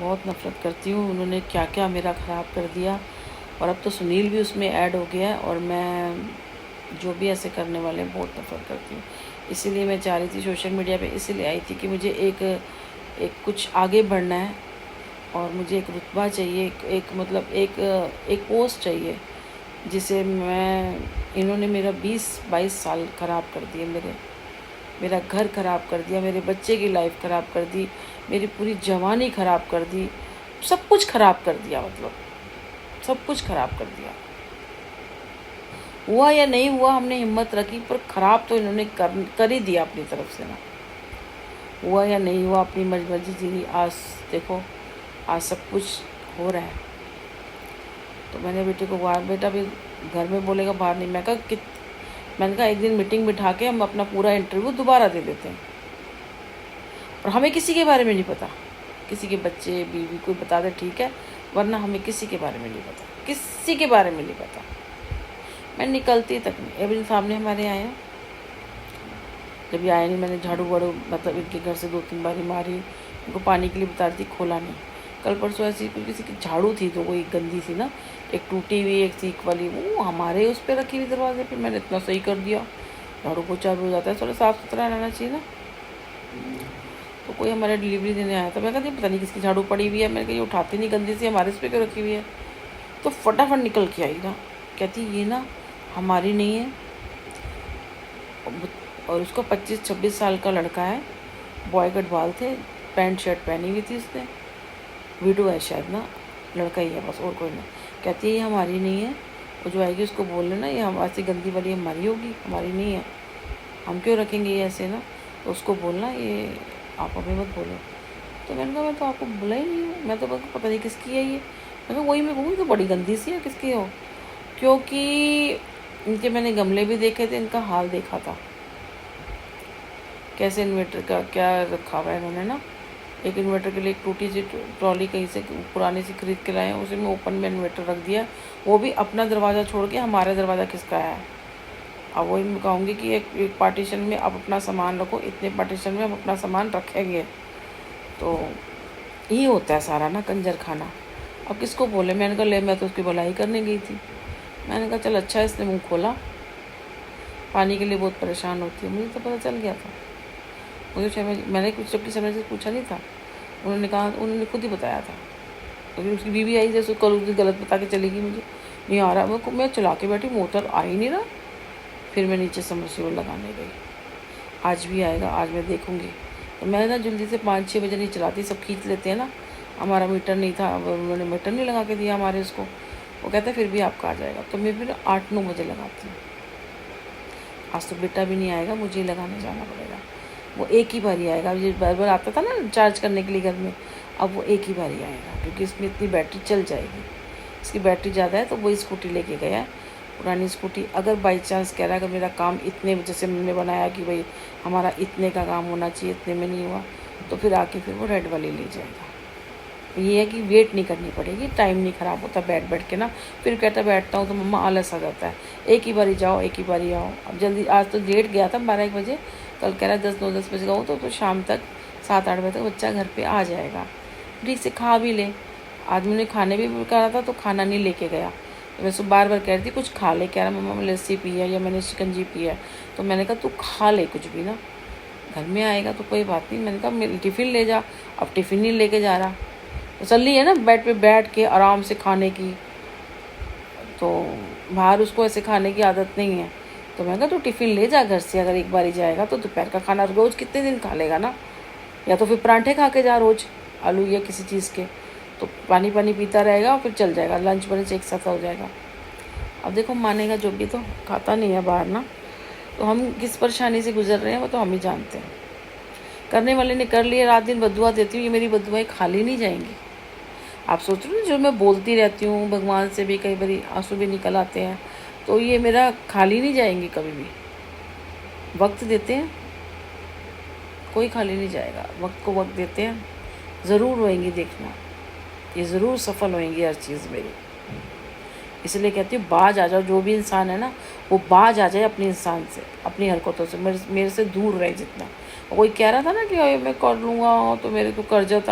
बहुत नफ़रत करती हूँ। उन्होंने क्या क्या मेरा ख़राब कर दिया, और अब तो सुनील भी उसमें ऐड हो गया है, और मैं जो भी ऐसे करने वाले हैं बहुत नफ़रत करती हूँ। इसीलिए मैं चाह रही थी सोशल मीडिया पे, इसीलिए आई थी कि मुझे एक कुछ आगे बढ़ना है, और मुझे एक रुतबा चाहिए, एक मतलब एक पोस्ट चाहिए जिसे मैं, इन्होंने मेरा 20-22 साल ख़राब कर दिए, मेरा घर ख़राब कर दिया, मेरे बच्चे की लाइफ ख़राब कर दी, मेरी पूरी जवानी ख़राब कर दी, सब कुछ ख़राब कर दिया, मतलब सब कुछ ख़राब कर दिया। हुआ या नहीं हुआ हमने हिम्मत रखी, पर ख़राब तो इन्होंने कर ही दिया अपनी तरफ से ना। हुआ या नहीं हुआ अपनी मर्जी थी। आज देखो, आज सब कुछ हो रहा है। तो मैंने बेटे को बाहर, बेटा भी घर में बोलेगा बाहर नहीं। मैंने कहा एक दिन मीटिंग बिठा के हम अपना पूरा इंटरव्यू दोबारा दे देते हैं, और हमें किसी के बारे में नहीं पता, किसी के बच्चे बीवी कोई बता दे ठीक है, वरना हमें किसी के बारे में नहीं पता, किसी के बारे में नहीं पता। मैं निकलती तक नहीं। अभी सामने हमारे आए हैं, जब ये आए नहीं मैंने झाड़ू वाड़ू मतलब इनके घर से 2-3 बारी मारी, उनको पानी के लिए बता रही थी, खोला नहीं। कल परसों ऐसी किसी की झाड़ू थी तो वही गंदी सी ना, एक टूटी हुई एक सीख वाली, वो हमारे उस पर रखी हुई दरवाजे पे। मैंने इतना सही कर दिया, झाड़ू पोछा भी हो जाता है, थोड़ा साफ़ सुथरा रहना चाहिए ना। तो कोई हमारे डिलीवरी देने आया था, मैं कहती पता नहीं किसकी झाड़ू पड़ी हुई है, मैंने कहा ये उठाती नहीं गंदी सी, हमारे इस पर क्यों रखी हुई है। तो फटाफट निकल के आई ना, कहती ये ना हमारी नहीं है, और उसको 25-26 साल का लड़का है, बॉय कट बाल थे, पैंट शर्ट पहनी हुई थी उसने, वीडियो है शायद ना, लड़का ही है बस और कोई नहीं। कहती है ये हमारी नहीं है, वो जो आएगी उसको बोल लेना ये हमारी गंदी वाली हमारी होगी, हमारी नहीं है, हम क्यों रखेंगे ये ऐसे ना, तो उसको बोलना ये आप हमें मत बोलो। तो मैंने कहा मैं तो आपको बोला ही नहीं हूँ, मैं तो बस पता नहीं किसकी है ये। मैं कहा वही मैं कहूँगी तो बड़ी गंदी सी है, किसकी हो, क्योंकि इनके मैंने गमले भी देखे थे, इनका हाल देखा था कैसे इन्वर्टर का क्या रखा हुआ है इन्होंने ना। एक इन्वर्टर के लिए एक टूटी सी ट्रॉली कहीं से पुरानी सी खरीद के लाए हैं, उसी में ओपन में इन्वर्टर रख दिया, वो भी अपना दरवाज़ा छोड़ के हमारा दरवाज़ा खिसका है। अब वही मैं कहूँगी कि एक पार्टीशन में आप अपना सामान रखो, इतने पार्टीशन में हम अपना सामान रखेंगे। तो ये होता है सारा ना कंजर खाना। अब किसको बोले, मैंने कहा ले मैं तो उसकी भलाई करने गई थी। मैंने कहा चल अच्छा इसने मुँह खोला, पानी के लिए बहुत परेशान होती है, मुझे तो पता चल गया था। मुझे मैंने कुछ सबकी समय से पूछा नहीं था, उन्होंने कहा, उन्होंने खुद ही बताया था। तो उसकी बीवी आई जैसे कल उस दिन गलत बता के चलेगी, मुझे नहीं आ रहा, मैं चला के बैठी, मोटर आ ही नहीं रहा। फिर मैं नीचे समरसीबल लगाने गई, आज भी आएगा, आज मैं देखूँगी। तो मैं ना जल्दी से 5-6 बजे नहीं चलाती, सब खींच लेते हैं ना। हमारा मीटर नहीं था, अब उन्होंने मीटर नहीं लगा के दिया हमारे इसको, वो कहते फिर भी आपका आ जाएगा। तो मैं फिर 8-9 बजे लगाती हूँ। आज तो बेटा भी नहीं आएगा, मुझे ही लगाने जाना पड़ेगा। वो एक ही बारी आएगा, ये बार बार आता था ना चार्ज करने के लिए घर में, अब वो एक ही बारी आएगा, क्योंकि इसमें इतनी बैटरी चल जाएगी। इसकी बैटरी ज़्यादा है तो वही स्कूटी लेके गया है, पुरानी स्कूटी। अगर बाई चांस कह रहा है अगर मेरा काम इतने जैसे मैंने बनाया कि भाई हमारा इतने का काम होना चाहिए, इतने में नहीं हुआ, तो फिर आके फिर वो रेड वाली ले जाएगा। ये है कि वेट नहीं करनी पड़ेगी, टाइम नहीं ख़राब होता बैठ के ना। फिर कहता बैठता हूँ तो मम्मा आलस आ जाता है, एक ही बारी जाओ एक ही बारी आओ। अब जल्दी, आज तो लेट गया था 12-1 बजे, कल कह रहा है 10-9-10 बजे का तो शाम तक 7-8 बजे तक बच्चा घर पे आ जाएगा, ठीक से खा भी ले। आज मैंने खाने भी करा था तो खाना नहीं लेके गया, तो मैं बार बार कह रही थी कुछ खा ले, कह रहा मम्मा मैंने लस्सी पी है या मैंने शिकंजी पी है। तो मैंने कहा तू खा ले कुछ भी ना, घर में आएगा तो कोई बात नहीं। मैंने कहा टिफ़िन ले जा, अब टिफ़िन नहीं लेके जा रहा। तसल्ली है ना बेड पे बैठ के आराम से खाने की, तो बाहर उसको ऐसे खाने की आदत नहीं है। तो मैं कहा तू टिफ़िन ले जा घर से, अगर एक बार ही जाएगा तो दोपहर का खाना रोज़ कितने दिन खा लेगा ना, या तो फिर परांठे खा के जा रोज़, आलू या किसी चीज़ के, तो पानी पानी पीता रहेगा और फिर चल जाएगा, लंच ब्रंच एक साथ हो जाएगा। अब देखो मानेगा जो भी, तो खाता नहीं है बाहर ना। तो हम किस परेशानी से गुजर रहे हैं वो तो हम ही जानते हैं। करने वाले ने कर लिया, रात दिन बदुआ देती हूँ, ये मेरी बदुआएं खाली नहीं जाएंगी। आप सोच रहे हो जो मैं बोलती रहती हूँ, भगवान से भी कई बार आंसू भी निकल आते हैं, तो ये मेरा खाली नहीं जाएंगी कभी भी। वक्त देते हैं, कोई खाली नहीं जाएगा, वक्त को वक्त देते हैं, ज़रूर होएंगी, देखना ये ज़रूर सफल होएंगी हर चीज़ मेरी। इसलिए कहती हूँ बाज आ जाओ, जो भी इंसान है ना वो बाज आ जाए अपने इंसान से, अपनी हरकतों से, मेरे से दूर रहे जितना। कोई कह रहा था ना कि मैं कर लूँगा तो मेरे को कर्जा था,